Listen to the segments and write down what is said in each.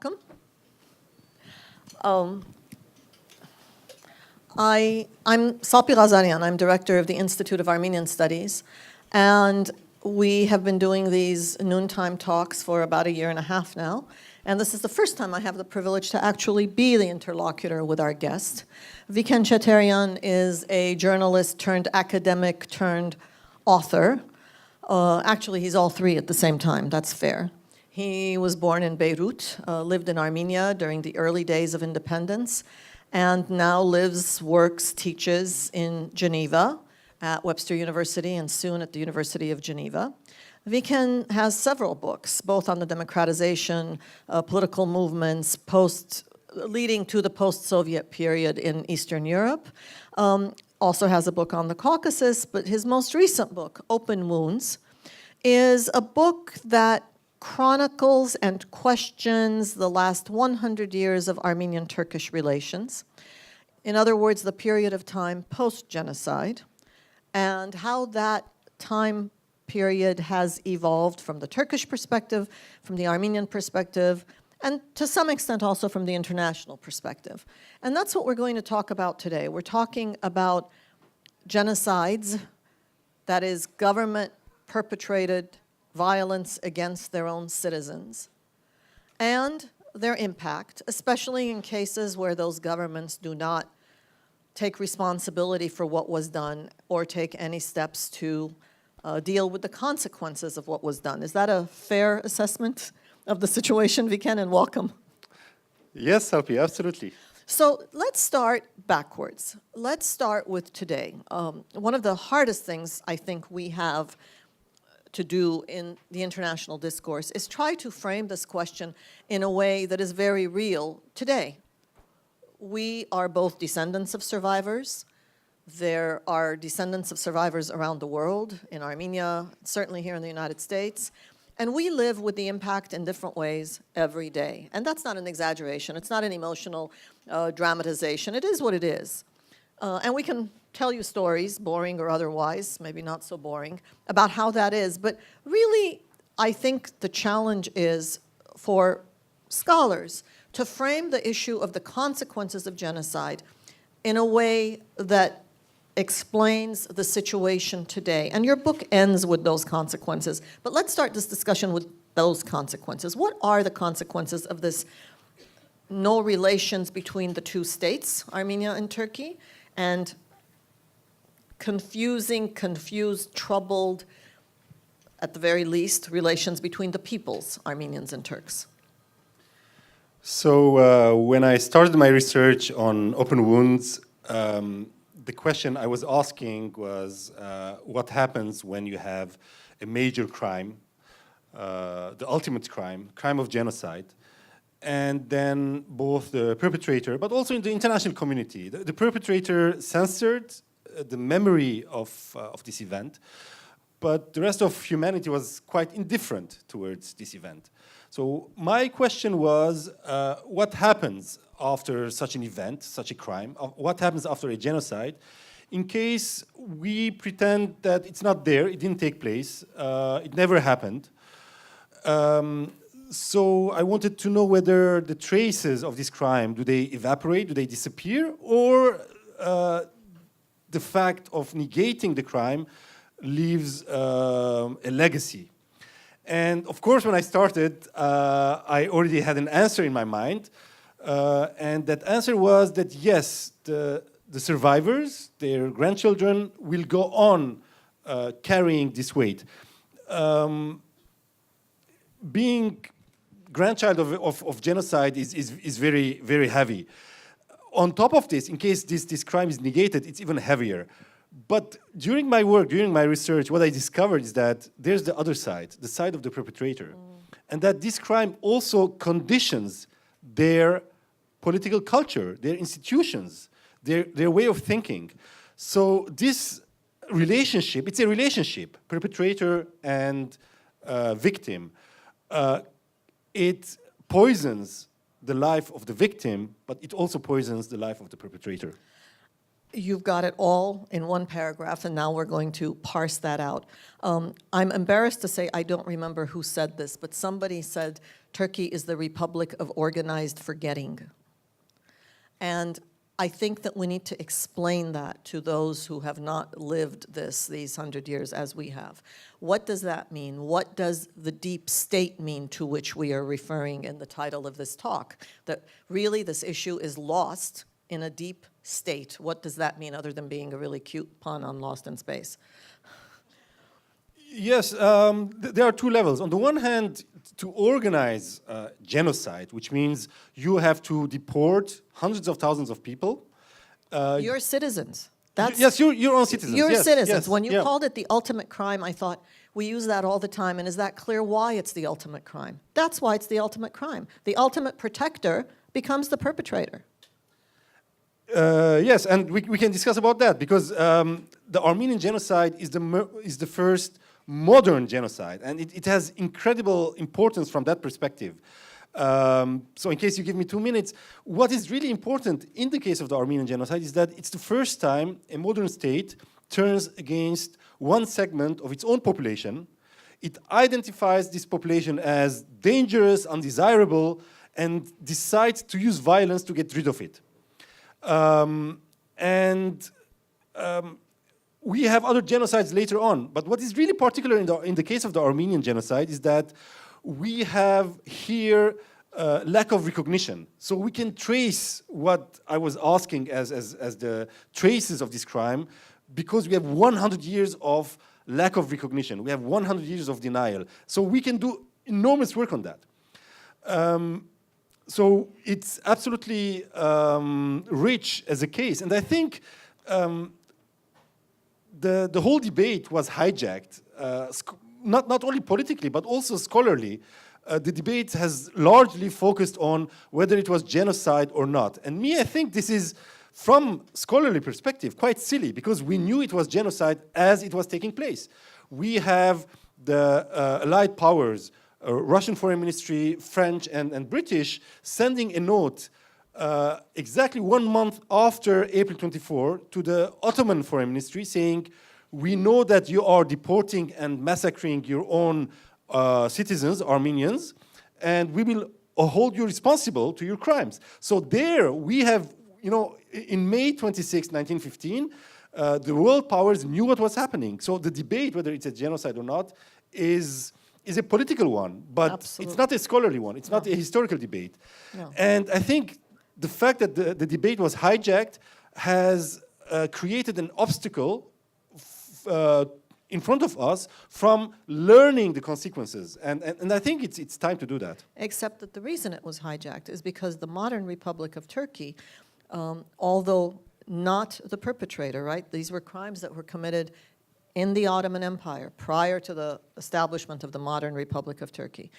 welcome. I'm Salpi Ghazarian. I'm director of the Institute of Armenian Studies, and we have been doing these noontime talks for about 1.5 years now, and this is the first time I have the privilege to actually be the interlocutor with our guest. Vicken Cheterian is a journalist turned academic turned author. Actually, he's all three at the same time, that's fair. He was born in Beirut, lived in Armenia during the early days of independence, and now lives, works, teaches in Geneva at Webster University and soon at the University of Geneva. Vicken has several books, both on the democratization, political movements, leading to the post-Soviet period in Eastern Europe. Also has a book on the Caucasus, but his most recent book, Open Wounds, is a book that chronicles and questions the last 100 years of Armenian-Turkish relations. In other words, the period of time post-genocide, and how that time period has evolved from the Turkish perspective, from the Armenian perspective, and to some extent also from the international perspective. And that's what we're going to talk about today. We're talking about genocides, that is, government-perpetrated violence against their own citizens, and their impact, especially in cases where those governments do not take responsibility for what was done or take any steps to deal with the consequences of what was done. Is that a fair assessment of the situation, Vicken, and welcome? Yes, Salpi, absolutely. So let's start backwards. Let's start with today. One of the hardest things I think we have to do in the international discourse is try to frame this question in a way that is very real today. We are both descendants of survivors. There are descendants of survivors around the world, in Armenia, certainly here in the United States, and we live with the impact in different ways every day. And that's not an exaggeration. It's not an emotional dramatization. It is what it is. And we can tell you stories, boring or otherwise, maybe not so boring, about how that is. But really, I think the challenge is for scholars to frame the issue of the consequences of genocide in a way that explains the situation today. And your book ends with those consequences. But let's start this discussion with those consequences. What are the consequences of this no relations between the two states, Armenia and Turkey, and confused, troubled, at the very least, relations between the peoples, Armenians and Turks? So when I started my research on open wounds, the question I was asking was, what happens when you have a major crime, the ultimate crime of genocide, and then both the perpetrator, but also in the international community, the perpetrator censored the memory of this event, but the rest of humanity was quite indifferent towards this event. So my question was, what happens after such an event, such a crime? What happens after a genocide? In case we pretend that it's not there, it didn't take place, it never happened. So I wanted to know whether the traces of this crime, do they evaporate, do they disappear, or the fact of negating the crime leaves a legacy. And of course, when I started, I already had an answer in my mind. And that answer was that yes, the survivors, their grandchildren, will go on carrying this weight. Being grandchild of genocide is very, very heavy. On top of this, in case this crime is negated, it's even heavier. But during my work, during my research, what I discovered is that there's the other side, the side of the perpetrator. And that this crime also conditions their political culture, their institutions, their way of thinking. So this relationship, it's a relationship, perpetrator and victim. It poisons the life of the victim, but it also poisons the life of the perpetrator. You've got it all in one paragraph, and now we're going to parse that out. I'm embarrassed to say I don't remember who said this, but somebody said Turkey is the republic of organized forgetting. And I think that we need to explain that to those who have not lived these 100 years as we have. What does that mean? What does the deep state mean to which we are referring in the title of this talk? That really this issue is lost in a deep state. What does that mean other than being a really cute pun on Lost in Space? Yes, there are two levels. On the one hand, to organize genocide, which means you have to deport hundreds of thousands of people. You're citizens. Yes, your own citizens. You're yes, citizens. Yes, When you called it the ultimate crime, I thought, we use that all the time, and is that clear why it's the ultimate crime? That's why it's the ultimate crime. The ultimate protector becomes the perpetrator. Yes, and we can discuss about that, because the Armenian genocide is the first modern genocide, and it has incredible importance from that perspective. So in case you give me 2 minutes, what is really important in the case of the Armenian genocide is that it's the first time a modern state turns against one segment of its own population. It identifies this population as dangerous, undesirable, and decides to use violence to get rid of it. We have other genocides later on, but what is really particular in the case of the Armenian genocide is that we have here lack of recognition. So we can trace what I was asking as the traces of this crime, because we have 100 years of lack of recognition. We have 100 years of denial. So we can do enormous work on that. So it's absolutely rich as a case. And I think the whole debate was hijacked, not only politically, but also scholarly. The debate has largely focused on whether it was genocide or not. And I think this is, from scholarly perspective, quite silly, because we knew it was genocide as it was taking place. We have the Allied powers, Russian Foreign Ministry, French, and British, sending a note exactly 1 month after April 24 to the Ottoman Foreign Ministry saying, we know that you are deporting and massacring your own citizens, Armenians, and we will hold you responsible to your crimes. So there we have, in May 26, 1915, the world powers knew what was happening. So the debate, whether it's a genocide or not, is a political one, but Absolutely. It's not a scholarly one. It's not a historical debate. No. And I think the fact that the debate was hijacked has created an obstacle in front of us from learning the consequences. And I think it's time to do that. Except that the reason it was hijacked is because the modern Republic of Turkey, although not the perpetrator, right? These were crimes that were committed in the Ottoman Empire prior to the establishment of the modern Republic of Turkey.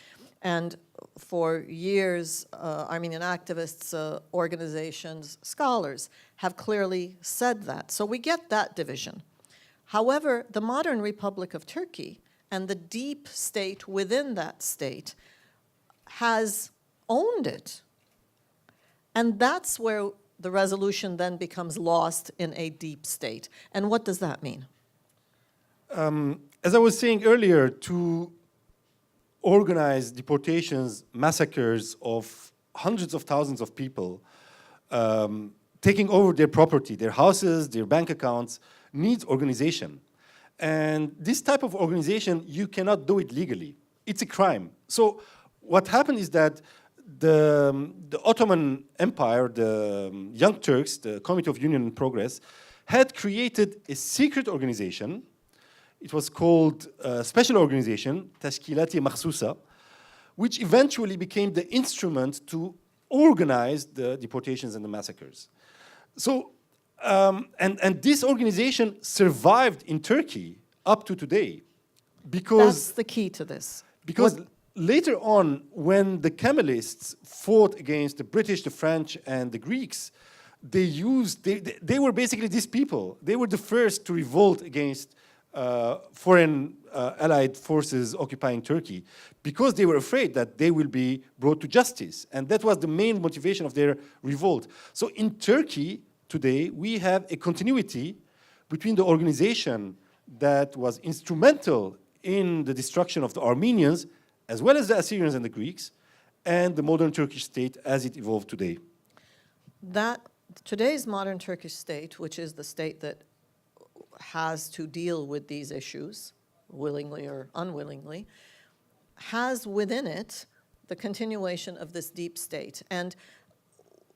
And for years, Armenian activists, organizations, scholars have clearly said that. So we get that division. However, the modern Republic of Turkey and the deep state within that state has owned it. And that's where the resolution then becomes lost in a deep state. And what does that mean? As I was saying earlier, to organize deportations, massacres of hundreds of thousands of people, taking over their property, their houses, their bank accounts, needs organization. And this type of organization, you cannot do it legally. It's a crime. So what happened is that the Ottoman Empire, the Young Turks, the Committee of Union and Progress, had created a secret organization. It was called Special Organization, Tashkilati Makhsusa, which eventually became the instrument to organize the deportations and the massacres. So, and this organization survived in Turkey up to today, because That's the key to this. Because later on, when the Kemalists fought against the British, the French, and the Greeks, they were basically these people. They were the first to revolt against foreign allied forces occupying Turkey, because they were afraid that they will be brought to justice. And that was the main motivation of their revolt. So in Turkey, today, we have a continuity between the organization that was instrumental in the destruction of the Armenians, as well as the Assyrians and the Greeks, and the modern Turkish state as it evolved today. That today's modern Turkish state, which is the state that has to deal with these issues, willingly or unwillingly, has within it the continuation of this deep state. And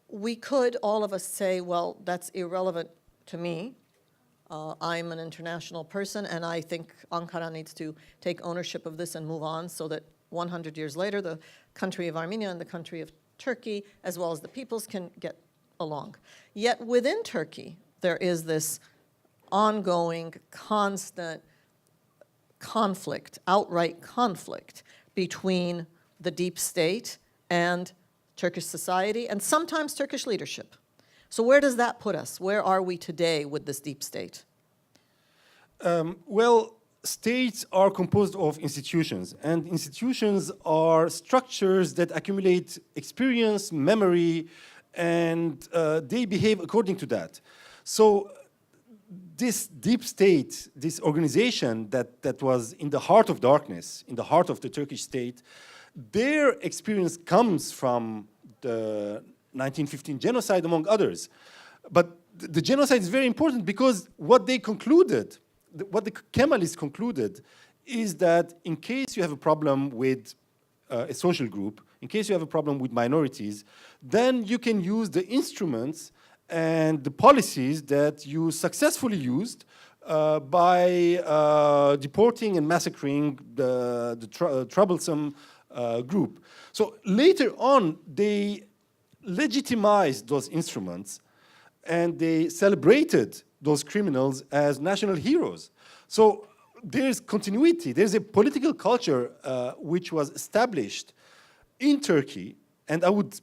we could, all of us, say, well, that's irrelevant to me. I'm an international person, and I think Ankara needs to take ownership of this and move on so that 100 years later, the country of Armenia and the country of Turkey, as well as the peoples, can get along. Yet within Turkey, there is this ongoing, constant conflict, outright conflict between the deep state and Turkish society, and sometimes Turkish leadership. So where does that put us? Where are we today with this deep state? Well, states are composed of institutions, and institutions are structures that accumulate experience, memory, and they behave according to that. So this deep state, this organization that was in the heart of darkness, in the heart of the Turkish state, their experience comes from the 1915 genocide, among others. But the genocide is very important because what they concluded, what the Kemalists concluded, is that in case you have a problem with a social group, in case you have a problem with minorities, then you can use the instruments and the policies that you successfully used by deporting and massacring the troublesome group. So later on, they legitimized those instruments and they celebrated those criminals as national heroes. So there's continuity, there's a political culture which was established in Turkey, and I would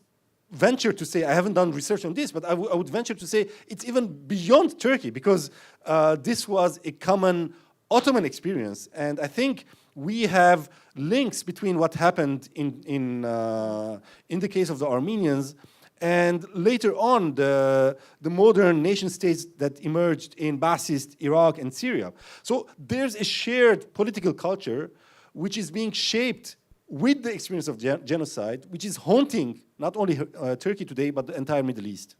venture to say, I haven't done research on this, but I would venture to say it's even beyond Turkey, because this was a common Ottoman experience, and I think we have links between what happened in the case of the Armenians and later on the modern nation states that emerged in Ba'athist Iraq and Syria. So there's a shared political culture which is being shaped with the experience of genocide, which is haunting not only Turkey today, but the entire Middle East.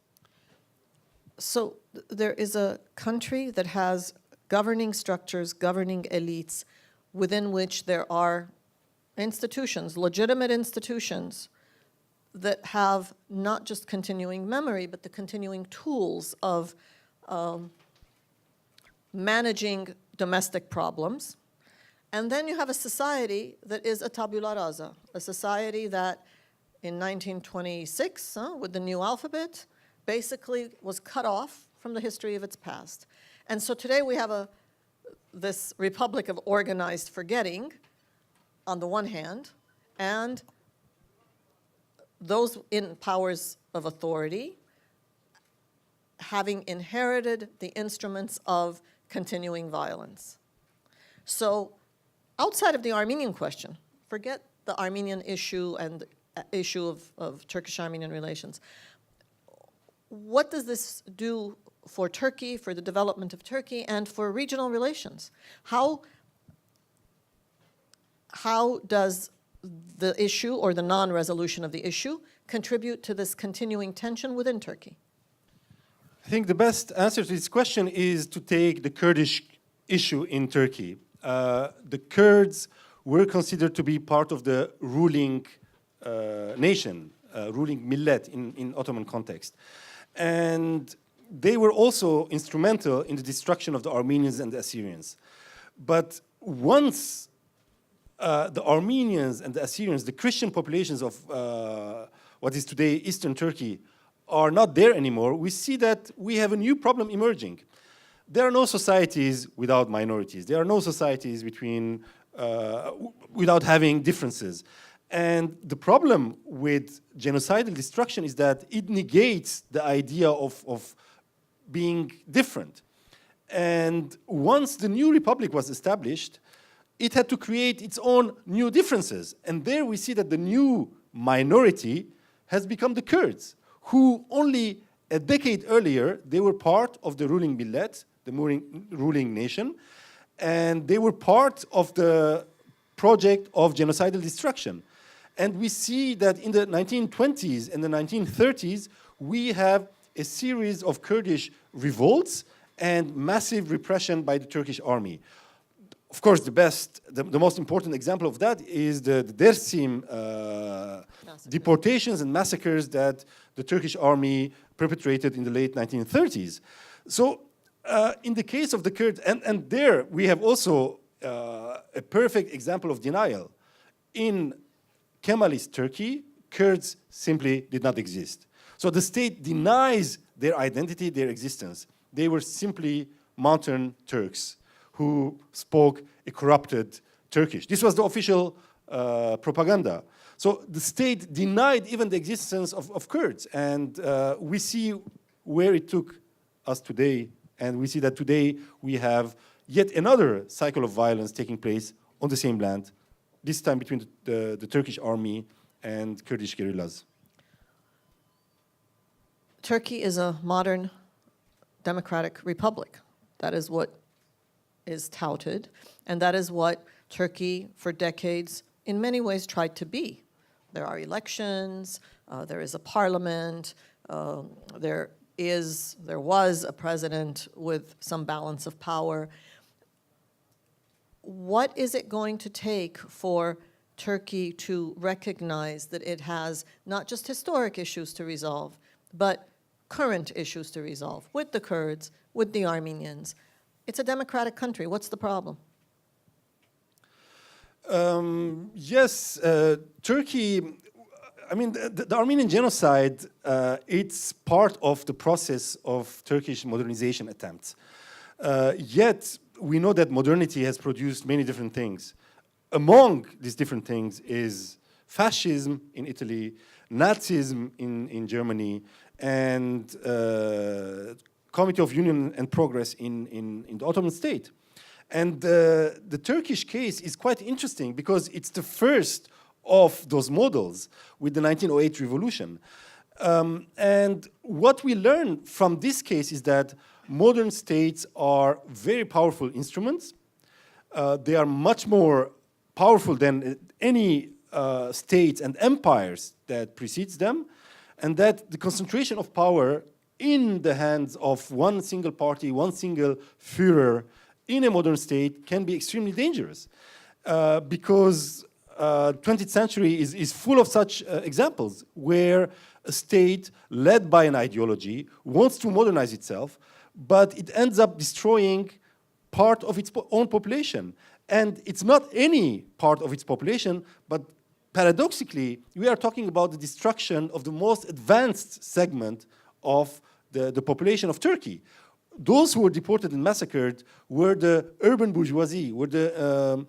So there is a country that has governing structures, governing elites, within which there are institutions, legitimate institutions, that have not just continuing memory, but the continuing tools of managing domestic problems. And then you have a society that is a tabula rasa, a society that in 1926, with the new alphabet, basically was cut off from the history of its past. And so today we have this republic of organized forgetting on the one hand, and those in powers of authority having inherited the instruments of continuing violence. So outside of the Armenian question, forget the Armenian issue and issue of Turkish-Armenian relations. What does this do for Turkey, for the development of Turkey, and for regional relations? How does the issue or the non-resolution of the issue contribute to this continuing tension within Turkey? I think the best answer to this question is to take the Kurdish issue in Turkey. The Kurds were considered to be part of the ruling nation, ruling millet in Ottoman context. And they were also instrumental in the destruction of the Armenians and the Assyrians. But once the Armenians and the Assyrians, the Christian populations of what is today Eastern Turkey, are not there anymore, we see that we have a new problem emerging. There are no societies without minorities. There are no societies without having differences. And the problem with genocidal destruction is that it negates the idea of being different. And once the new republic was established, it had to create its own new differences. And there we see that the new minority has become the Kurds, who only a decade earlier, they were part of the ruling millet, the ruling nation, and they were part of the project of genocidal destruction. And we see that in the 1920s and the 1930s, we have a series of Kurdish revolts and massive repression by the Turkish army. Of course, the most important example of that is the Dersim deportations and massacres that the Turkish army perpetrated in the late 1930s. So in the case of the Kurds, and there we have also a perfect example of denial. In Kemalist Turkey, Kurds simply did not exist. So the state denies their identity, their existence. They were simply mountain Turks who spoke a corrupted Turkish. This was the official propaganda. So the state denied even the existence of Kurds. And we see where it took us today. And we see that today we have yet another cycle of violence taking place on the same land, this time between the Turkish army and Kurdish guerrillas. Turkey is a modern democratic republic. That is what is touted, and that is what Turkey, for decades, in many ways tried to be. There are elections, there is a parliament, there was a president with some balance of power. What is it going to take for Turkey to recognize that it has not just historic issues to resolve, but current issues to resolve with the Kurds, with the Armenians? It's a democratic country. What's the problem? Yes, Turkey, I mean, the Armenian genocide, it's part of the process of Turkish modernization attempts. Yet, we know that modernity has produced many different things. Among these different things is fascism in Italy, Nazism in Germany, and Committee of Union and Progress in the Ottoman state. And the Turkish case is quite interesting because it's the first of those models with the 1908 revolution. And what we learn from this case is that modern states are very powerful instruments. They are much more powerful than any states and empires that precedes them, and that the concentration of power in the hands of one single party, one single Führer in a modern state can be extremely dangerous because 20th century is full of such examples where a state led by an ideology wants to modernize itself, but it ends up destroying part of its own population. And it's not any part of its population, but paradoxically, we are talking about the destruction of the most advanced segment of the population of Turkey. Those who were deported and massacred were the urban bourgeoisie, were the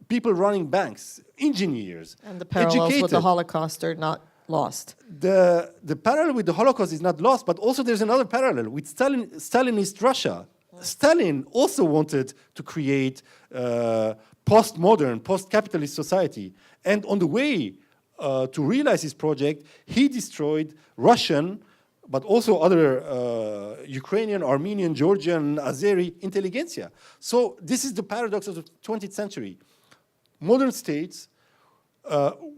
people running banks, engineers, and the parallels with the Holocaust are not lost. The parallel with the Holocaust is not lost, but also there's another parallel with Stalinist Russia. Stalin also wanted to create post-modern, post-capitalist society. And on the way to realize his project, he destroyed Russian, but also other Ukrainian, Armenian, Georgian, Azeri intelligentsia. So this is the paradox of the 20th century. Modern states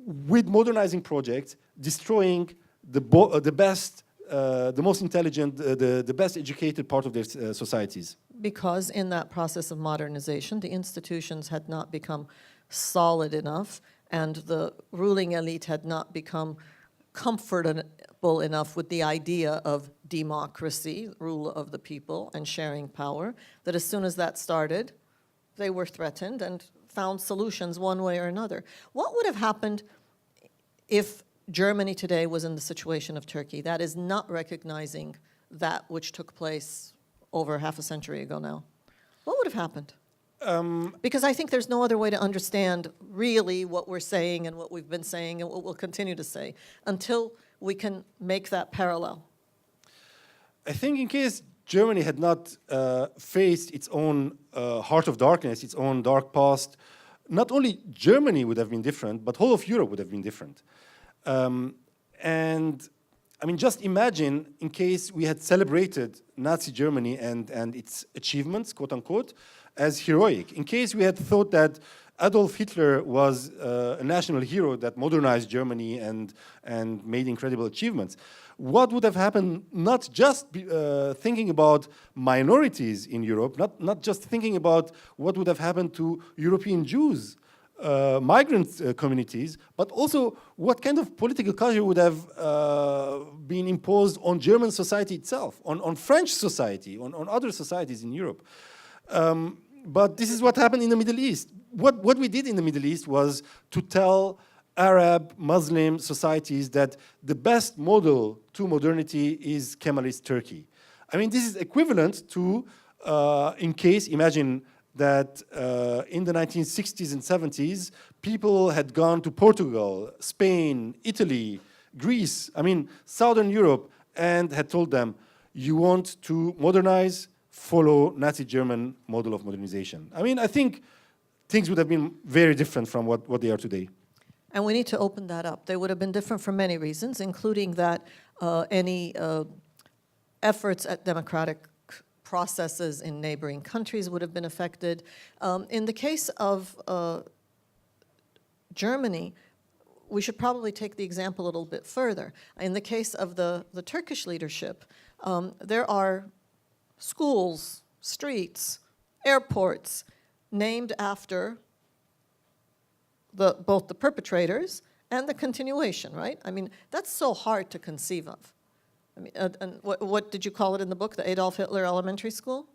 with modernizing projects, destroying the best, the most intelligent, the best educated part of their societies. Because in that process of modernization, the institutions had not become solid enough, and the ruling elite had not become comfortable enough with the idea of democracy, rule of the people, and sharing power, that as soon as that started, they were threatened and found solutions one way or another. What would have happened if Germany today was in the situation of Turkey, that is not recognizing that which took place over half a century ago now? What would have happened? Because I think there's no other way to understand really what we're saying and what we've been saying and what we'll continue to say until we can make that parallel. I think in case Germany had not faced its own heart of darkness, its own dark past, not only Germany would have been different, but whole of Europe would have been different. And I mean, just imagine in case we had celebrated Nazi Germany and its achievements, quote unquote, as heroic. In case we had thought that Adolf Hitler was a national hero that modernized Germany and made incredible achievements. What would have happened, not just thinking about minorities in Europe, not just thinking about what would have happened to European Jews, migrant communities, but also what kind of political culture would have been imposed on German society itself, on French society, on other societies in Europe. But this is what happened in the Middle East. What we did in the Middle East was to tell Arab, Muslim societies that the best model to modernity is Kemalist Turkey. I mean, this is equivalent to, imagine that in the 1960s and 70s, people had gone to Portugal, Spain, Italy, Greece, I mean, Southern Europe, and had told them, you want to modernize, follow Nazi German model of modernization. I mean, I think things would have been very different from what they are today. And we need to open that up. They would have been different for many reasons, including that any efforts at democratic processes in neighboring countries would have been affected. In the case of Germany, we should probably take the example a little bit further. In the case of the Turkish leadership, there are schools, streets, airports named after both the perpetrators and the continuation, right? I mean, that's so hard to conceive of. I mean, and what did you call it in the book, the Adolf Hitler Elementary School?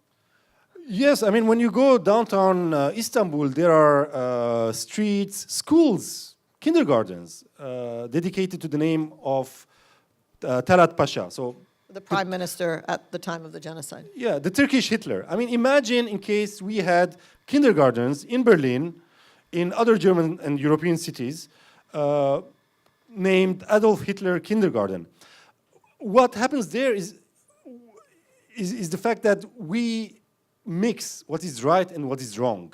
Yes, I mean, when you go downtown Istanbul, there are streets, schools, kindergartens dedicated to the name of Talat Pasha. So The prime minister at the time of the genocide. yeah, the Turkish Hitler. I mean, imagine in case we had kindergartens in Berlin, in other German and European cities, named Adolf Hitler Kindergarten. What happens there is the fact that we mix what is right and what is wrong.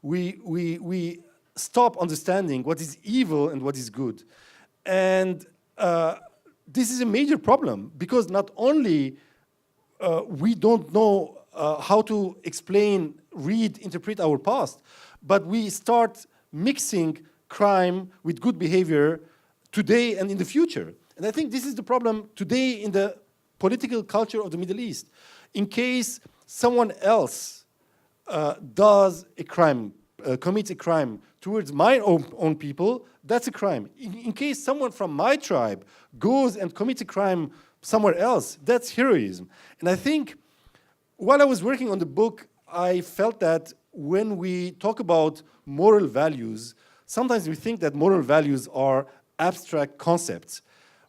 We stop understanding what is evil and what is good. And this is a major problem because not only we don't know how to explain, read, interpret our past, but we start mixing crime with good behavior today and in the future. And I think this is the problem today in the political culture of the Middle East. In case someone else does a crime, commits a crime towards my own people, that's a crime. In case someone from my tribe goes and commits a crime somewhere else, that's heroism. And I think while I was working on the book, I felt that when we talk about moral values, sometimes we think that moral values are abstract concepts.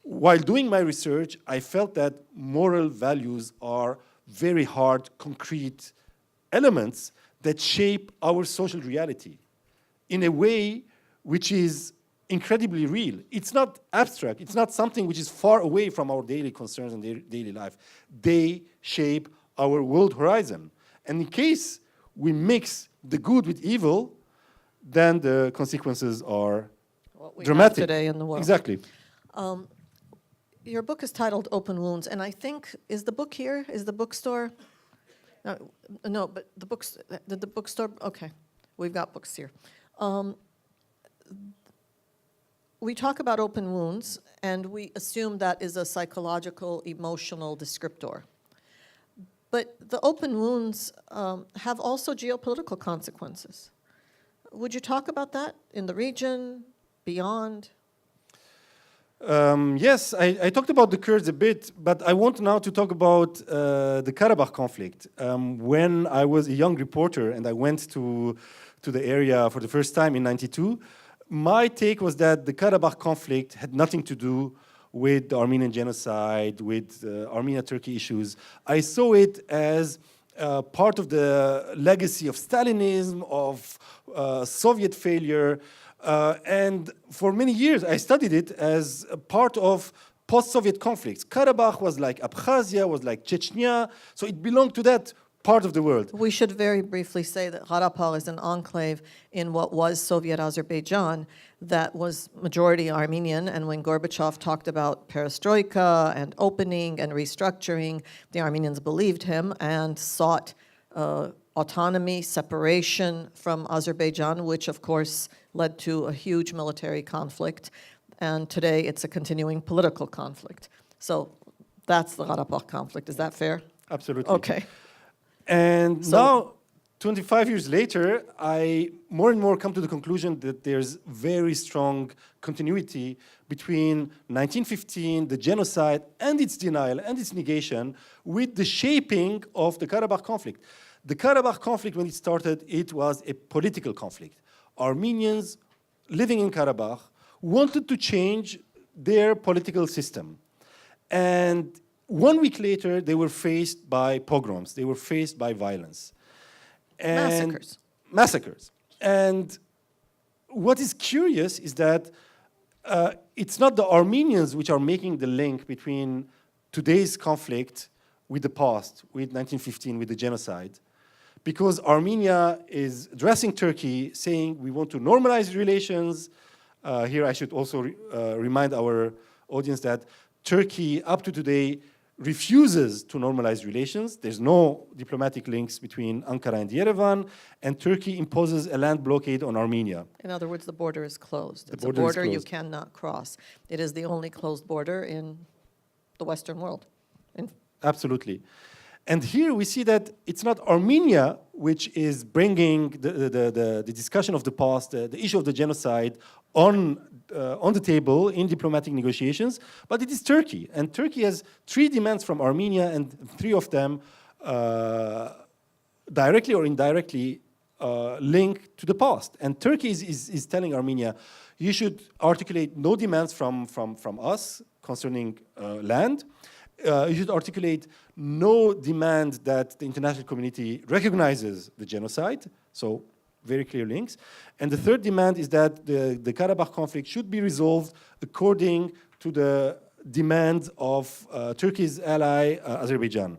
While doing my research, I felt that moral values are very hard, concrete elements that shape our social reality in a way which is incredibly real. It's not abstract. It's not something which is far away from our daily concerns and daily life. They shape our world horizon. And in case we mix the good with evil, then the consequences are What we dramatic. have today in the world. Exactly. Your book is titled Open Wounds, and I think, is the book here? Is the bookstore? No, but the books, the bookstore, okay, we've got books here. We talk about open wounds, and we assume that is a psychological, emotional descriptor. But the open wounds have also geopolitical consequences. Would you talk about that in the region, beyond? Yes, I talked about the Kurds a bit, but I want now to talk about the Karabakh conflict. When I was a young reporter and I went to the area for the first time in '92, my take was that the Karabakh conflict had nothing to do with the Armenian genocide, with Armenia-Turkey issues. I saw it as part of the legacy of Stalinism, of Soviet failure, and for many years I studied it as a part of post-Soviet conflicts. Karabakh was like Abkhazia, was like Chechnya, so it belonged to that part of the world. We should very briefly say that Karabakh is an enclave in what was Soviet Azerbaijan that was majority Armenian, and when Gorbachev talked about perestroika and opening and restructuring, the Armenians believed him and sought autonomy, separation from Azerbaijan, which of course led to a huge military conflict, and today it's a continuing political conflict. So that's the Karabakh conflict. Is that fair? Absolutely. Okay. And So- now, 25 years later, I more and more come to the conclusion that there's very strong continuity between 1915, the genocide, and its denial and its negation with the shaping of the Karabakh conflict. The Karabakh conflict, when it started, it was a political conflict. Armenians living in Karabakh wanted to change their political system. And 1 week later, they were faced by pogroms. They were faced by violence. And massacres. And what is curious is that it's not the Armenians which are making the link between today's conflict with the past, with 1915, with the genocide. Because Armenia is addressing Turkey, saying we want to normalize relations. Here I should also remind our audience that Turkey, up to today, refuses to normalize relations. There's no diplomatic links between Ankara and Yerevan, and Turkey imposes a land blockade on Armenia. In other words, the border is closed. It's a border is border you closed. cannot cross. It is the only closed border in the Western world. Absolutely. And here we see that it's not Armenia which is bringing the discussion of the past, the issue of the genocide on the table in diplomatic negotiations, but it is Turkey. And Turkey has 3 demands from Armenia, and 3 of them directly or indirectly link to the past. And Turkey is telling Armenia, you should articulate no demands from us concerning land. You should articulate no demand that the international community recognizes the genocide, so very clear links. And the 3rd demand is that the Karabakh conflict should be resolved according to the demands of Turkey's ally, Azerbaijan.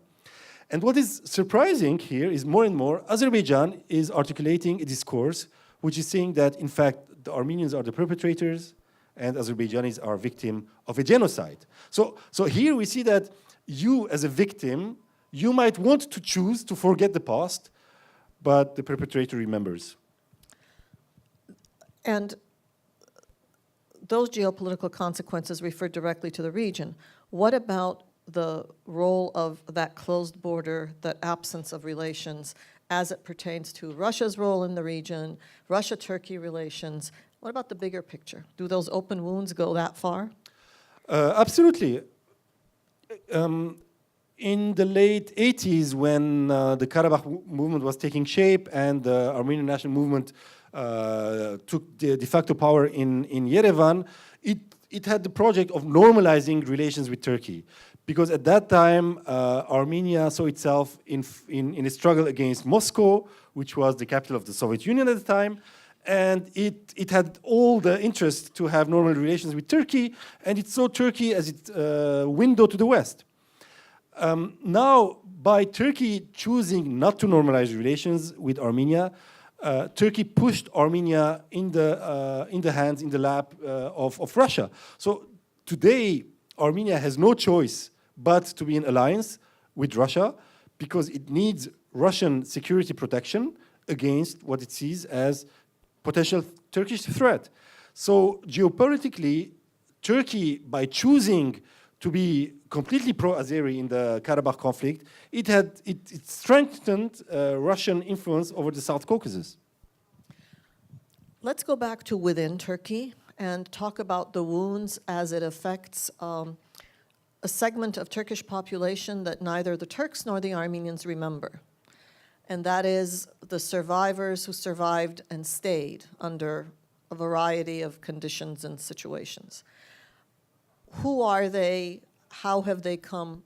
And what is surprising here is more and more, Azerbaijan is articulating a discourse which is saying that, in fact, the Armenians are the perpetrators, and Azerbaijanis are victim of a genocide. So here we see that you, as a victim, you might want to choose to forget the past, but the perpetrator remembers. And those geopolitical consequences refer directly to the region. What about the role of that closed border, that absence of relations, as it pertains to Russia's role in the region, Russia-Turkey relations? What about the bigger picture? Do those open wounds go that far? Absolutely. In the late 80s, when the Karabakh movement was taking shape and the Armenian national movement took the de facto power in Yerevan, it had the project of normalizing relations with Turkey. Because at that time, Armenia saw itself in a struggle against Moscow, which was the capital of the Soviet Union at the time. And it had all the interest to have normal relations with Turkey, and it saw Turkey as its window to the West. Now, by Turkey choosing not to normalize relations with Armenia, Turkey pushed Armenia in the hands, in the lap of Russia. So today, Armenia has no choice but to be in alliance with Russia because it needs Russian security protection against what it sees as potential Turkish threat. So geopolitically, Turkey, by choosing to be completely pro-Azeri in the Karabakh conflict, it strengthened Russian influence over the South Caucasus. Let's go back to within Turkey and talk about the wounds as it affects a segment of Turkish population that neither the Turks nor the Armenians remember. And that is the survivors who survived and stayed under a variety of conditions and situations. Who are they? How have they come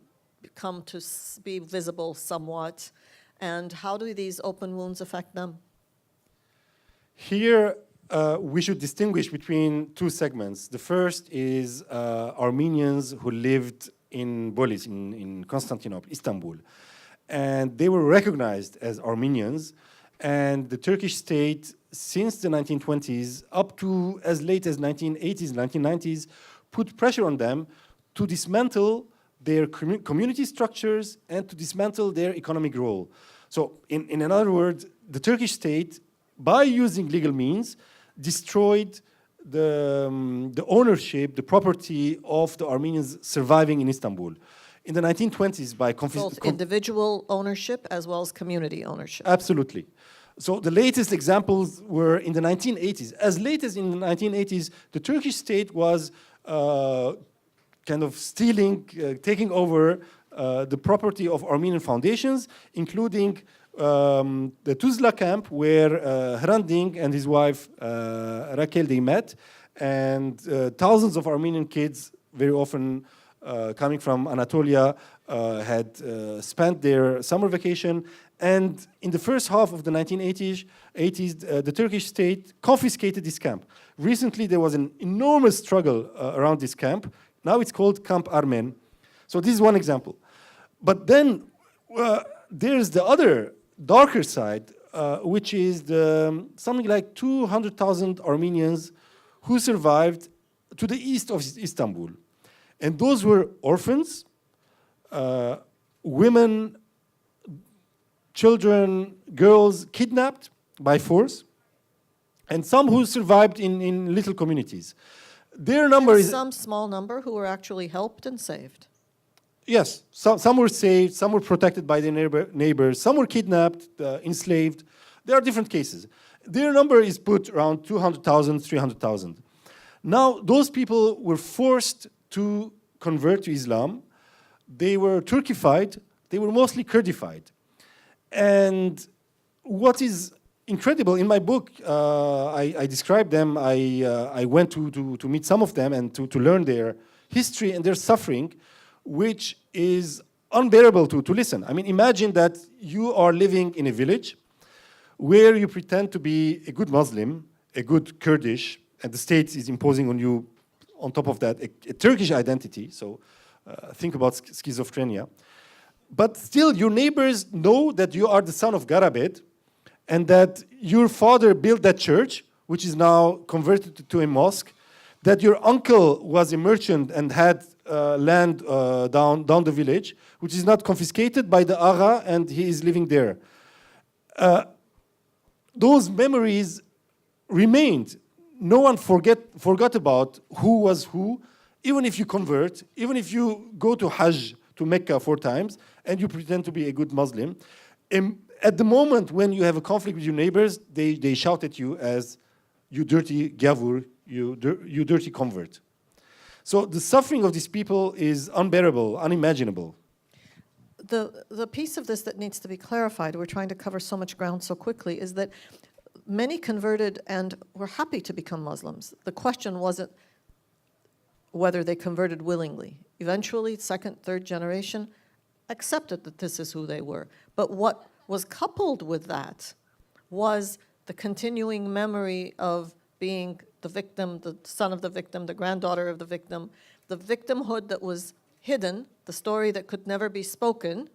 to be visible somewhat? And how do these open wounds affect them? Here, we should distinguish between 2 segments. The first is Armenians who lived in Bolis, in Constantinople, Istanbul. and they were recognized as Armenians. And the Turkish state, since the 1920s up to as late as 1980s, 1990s, put pressure on them to dismantle their community structures and to dismantle their economic role. So in other words, the Turkish state, by using legal means, destroyed the ownership, the property of the Armenians surviving in Istanbul. In the 1920s, by Both individual ownership as well as community ownership. Absolutely. So the latest examples were in the 1980s. As late as in the 1980s, the Turkish state was kind of stealing, taking over the property of Armenian foundations, including the Tuzla camp where Hrant Dink and his wife Raquel, they met, and thousands of Armenian kids, very often coming from Anatolia, had spent their summer vacation. And in the first half of the 1980s, the Turkish state confiscated this camp. Recently, there was an enormous struggle around this camp. Now it's called Camp Armen. So this is one example. But then there's the other darker side, which is something like 200,000 Armenians who survived to the east of Istanbul. And those were orphans, women, children, girls kidnapped by force, and some who survived in little communities. Their number is... Some small number who were actually helped and saved. Yes, some were saved, some were protected by their neighbors, some were kidnapped, enslaved. There are different cases. Their number is put around 200,000, 300,000. Now, those people were forced to convert to Islam. They were Turkified. They were mostly Kurdified. And what is incredible, in my book, I describe them. I went to meet some of them and to learn their history and their suffering, which is unbearable to listen. I mean, imagine that you are living in a village where you pretend to be a good Muslim, a good Kurdish, and the state is imposing on you, on top of that, a Turkish identity. So think about schizophrenia. But still, your neighbors know that you are the son of Garabed and that your father built that church, which is now converted to a mosque, that your uncle was a merchant and had land down the village, which is not confiscated by the Agha, and he is living there. Those memories remained. No one forgot about who was who, even if you convert, even if you go to Hajj, to Mecca 4 times, and you pretend to be a good Muslim. At the moment when you have a conflict with your neighbors, they shout at you as, you dirty gavur, you dirty convert. So the suffering of these people is unbearable, unimaginable. The piece of this that needs to be clarified, we're trying to cover so much ground so quickly, is that many converted and were happy to become Muslims. The question wasn't whether they converted willingly. Eventually, second, third generation accepted that this is who they were. But what was coupled with that was the continuing memory of being the victim, the son of the victim, the granddaughter of the victimhood that was hidden, the story that could never be spoken,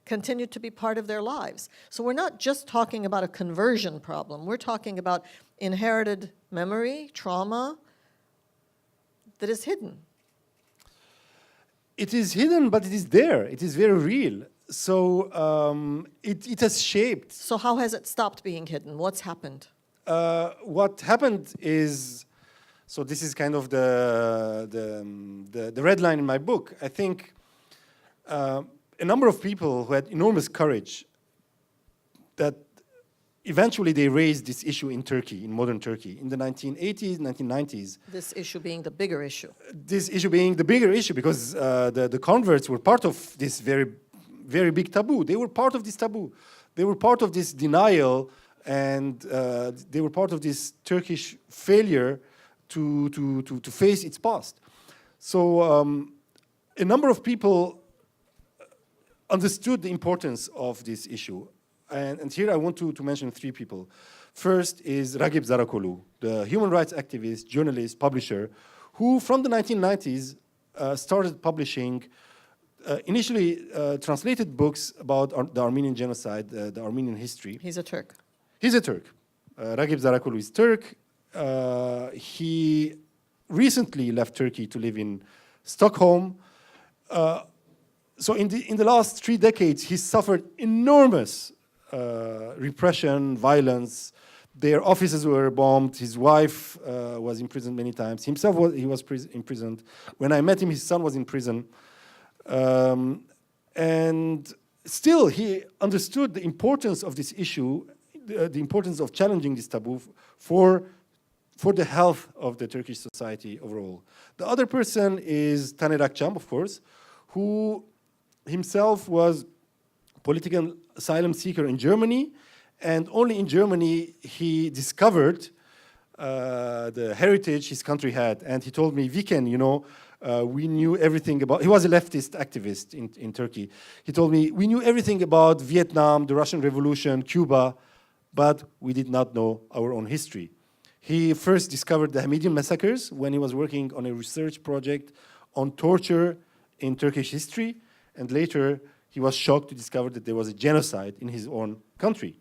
continued to be part of their lives. So we're not just talking about a conversion problem. We're talking about inherited memory, trauma, that is hidden. It is hidden, but it is there. It is very real. So it has shaped. So how has it stopped being hidden? What's happened? What happened is, so this is kind of the red line in my book. I think a number of people who had enormous courage, that eventually they raised this issue in Turkey, in modern Turkey, in the 1980s, 1990s. This issue being the bigger issue. This issue being the bigger issue because the converts were part of this very, very big taboo. They were part of this taboo. They were part of this denial, and they were part of this Turkish failure to face its past. So a number of people understood the importance of this issue. And here I want to mention 3 people. First is Ragip Zarakolu, the human rights activist, journalist, publisher, who from the 1990s started publishing initially translated books about the Armenian genocide, the Armenian history. He's a Turk. He's a Turk. Ragib Zarakolu is Turk. He recently left Turkey to live in Stockholm. So in the last 3 decades, he suffered enormous repression, violence. Their offices were bombed. His wife was imprisoned many times. Himself, imprisoned. When I met him, his son was in prison. And still, he understood the importance of this issue, the importance of challenging this taboo for the health of the Turkish society overall. The other person is Taner Akçam, of course, who himself was political asylum seeker in Germany, and only in Germany he discovered the heritage his country had. And he told me, Vicken, you know, we knew everything about, he was a leftist activist in Turkey. He told me, we knew everything about Vietnam, the Russian Revolution, Cuba, but we did not know our own history. He first discovered the Hamidian massacres when he was working on a research project on torture in Turkish history, and later he was shocked to discover that there was a genocide in his own country.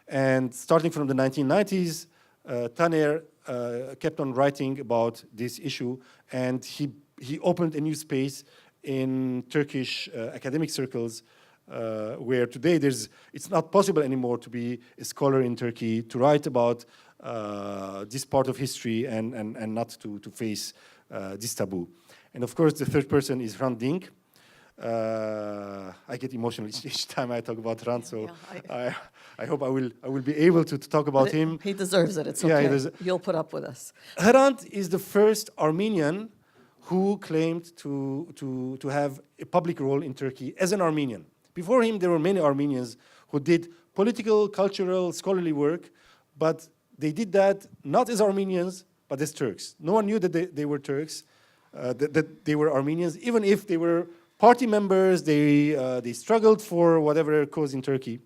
And starting from the 1990s, Taner kept on writing about this issue, and he opened a new space in Turkish academic circles where today it's not possible anymore to be a scholar in Turkey, to write about this part of history and not to face this taboo. And of course, the third person is Hrant Dink. I get emotional each time I talk about Hrant, so yeah, I hope I will be able to talk about him. He deserves it. It's okay. Yeah, you'll put up with us. Hrant is the first Armenian who claimed to have a public role in Turkey as an Armenian. Before him, there were many Armenians who did political, cultural, scholarly work, but they did that not as Armenians, but as Turks. No one knew that they were Turks, that they were Armenians, even if they were party members, they struggled for whatever cause in Turkey.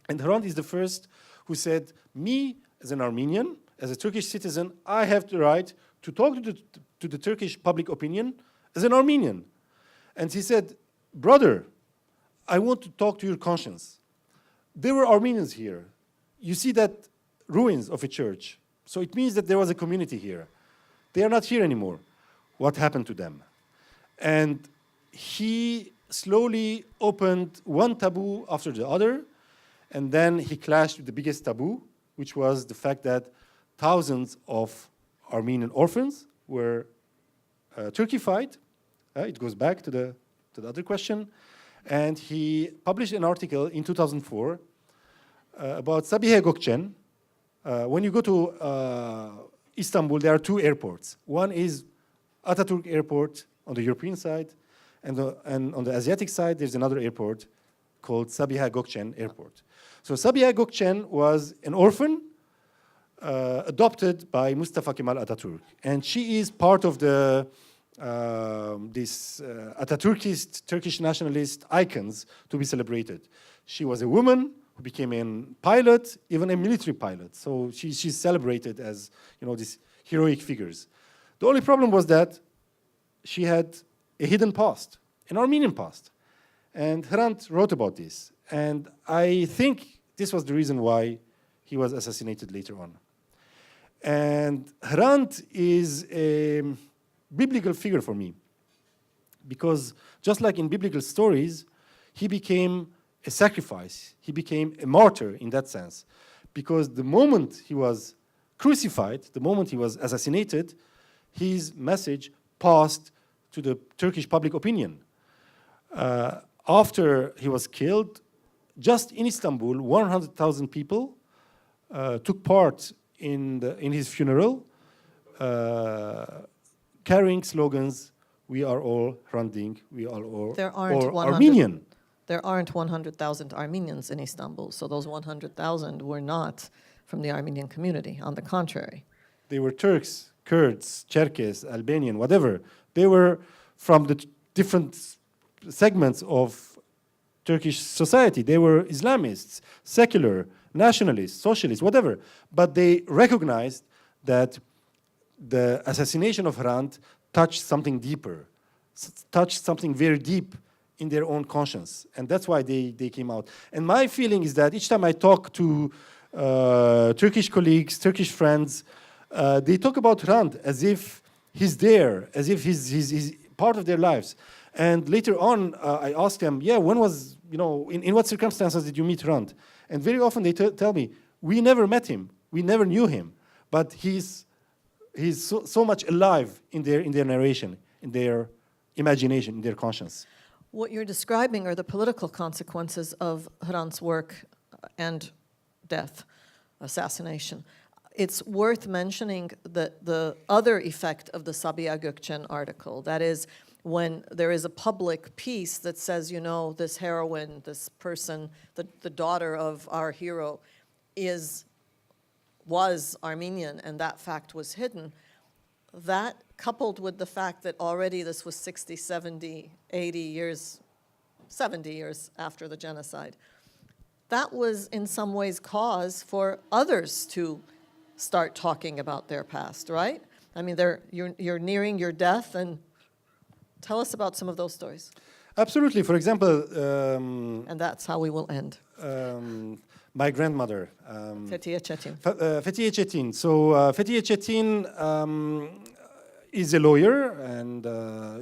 And Hrant is the first who said, me, as an Armenian, as a Turkish citizen, I have the right to talk to the Turkish public opinion as an Armenian. And he said, brother, I want to talk to your conscience. There were Armenians here. You see that ruins of a church. So it means that there was a community here. They are not here anymore. What happened to them? And he slowly opened one taboo after the other, and then he clashed with the biggest taboo, which was the fact that thousands of Armenian orphans were Turkified. It goes back to the other question. And he published an article in 2004 about Sabiha Gökçen. When you go to Istanbul, there are 2 airports. One is Atatürk Airport on the European side, and on the Asiatic side, there's another airport called Sabiha Gökçen Airport. So Sabiha Gökçen was an orphan adopted by Mustafa Kemal Atatürk, and she is part of the this Atatürkist, Turkish nationalist icons to be celebrated. She was a woman who became a pilot, even a military pilot. So she's celebrated as, you know, these heroic figures. The only problem was that she had a hidden past, an Armenian past. And Hrant wrote about this. And I think this was the reason why he was assassinated later on. And Hrant is a biblical figure for me, because just like in biblical stories, he became a sacrifice. He became a martyr in that sense, because the moment he was crucified, the moment he was assassinated, his message passed to the Turkish public opinion. After he was killed, just in Istanbul, 100,000 people took part in his funeral, carrying slogans, "We are all Hrant Dink, we are all Armenian." There aren't 100,000 Armenians in Istanbul, so those 100,000 were not from the Armenian community. On the contrary, they were Turks, Kurds, Cherkess, Albanian, whatever. They were from the different segments of Turkish society. They were Islamists, secular, nationalists, socialists, whatever. But they recognized that the assassination of Hrant touched something deeper, touched something very deep in their own conscience. And that's why they came out. And my feeling is that each time I talk to Turkish colleagues, Turkish friends, they talk about Hrant as if he's there, as if he's part of their lives. And later on, I asked them, yeah, when was, in what circumstances did you meet Hrant? And very often they tell me, we never met him, we never knew him, but he's so much alive in their narration, in their imagination, in their conscience. What you're describing are the political consequences of Hrant's work and death, assassination. It's worth mentioning the other effect of the Sabiha Gökçen article, that is, when there is a public piece that says, this heroine, this person, the daughter of our hero, was Armenian, and that fact was hidden. That, coupled with the fact that already this was 60, 70, 80 years, 70 years after the genocide, that was in some ways cause for others to start talking about their past, right? I mean, you're nearing your death, and tell us about some of those stories. Absolutely. For example... and that's how we will end. My grandmother. Fethiye Çetin. Fethiye Çetin. So Fethiye Çetin is a lawyer, and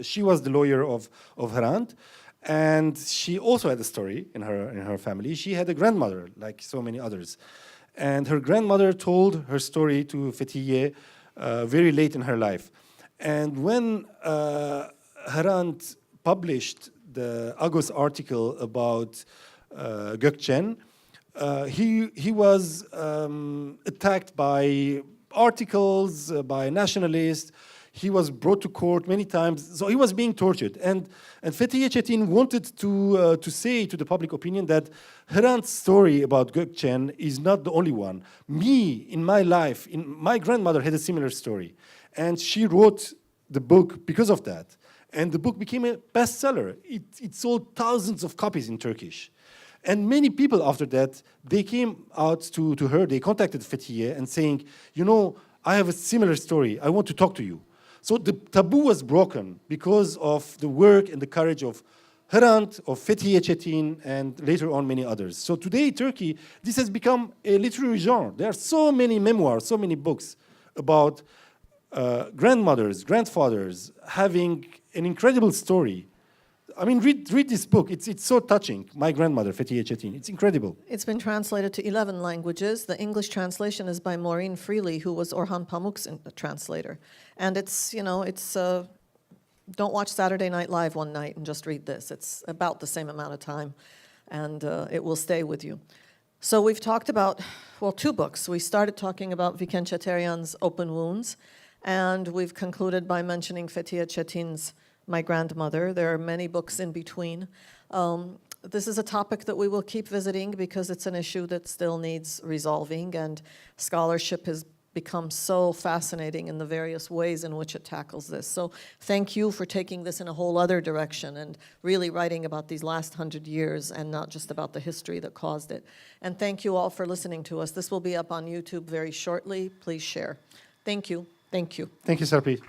she was the lawyer of Hrant. And she also had a story in her family. She had a grandmother, like so many others. And her grandmother told her story to Fethiye very late in her life. And when Hrant published the Agos article about Gökçen, he was attacked by articles, by nationalists. He was brought to court many times, so he was being tortured. And Fethiye Çetin wanted to say to the public opinion that Hrant's story about Gökçen is not the only one. Me, in my life, my grandmother had a similar story. And she wrote the book because of that. And the book became a bestseller. It sold thousands of copies in Turkish. And many people after that, they came out to her, they contacted Fethiye and saying, I have a similar story, I want to talk to you. So the taboo was broken because of the work and the courage of Hrant, of Fethiye Çetin, and later on many others. So today, Turkey, this has become a literary genre. There are so many memoirs, so many books about grandmothers, grandfathers having an incredible story. I mean, read this book. It's so touching. My grandmother, Fethiye Çetin. It's incredible. It's been translated to 11 languages. The English translation is by Maureen Freely, who was Orhan Pamuk's translator. And don't watch Saturday Night Live one night and just read this. It's about the same amount of time, and it will stay with you. So we've talked about, two books. We started talking about Vicken Cheterian's Open Wounds, and we've concluded by mentioning Fethiye Çetin's My Grandmother. There are many books in between. This is a topic that we will keep visiting because it's an issue that still needs resolving, and scholarship has become so fascinating in the various ways in which it tackles this. So thank you for taking this in a whole other direction and really writing about these last 100 years and not just about the history that caused it. And thank you all for listening to us. This will be up on YouTube very shortly. Please share. Thank you. Thank you. Thank you, Salpi.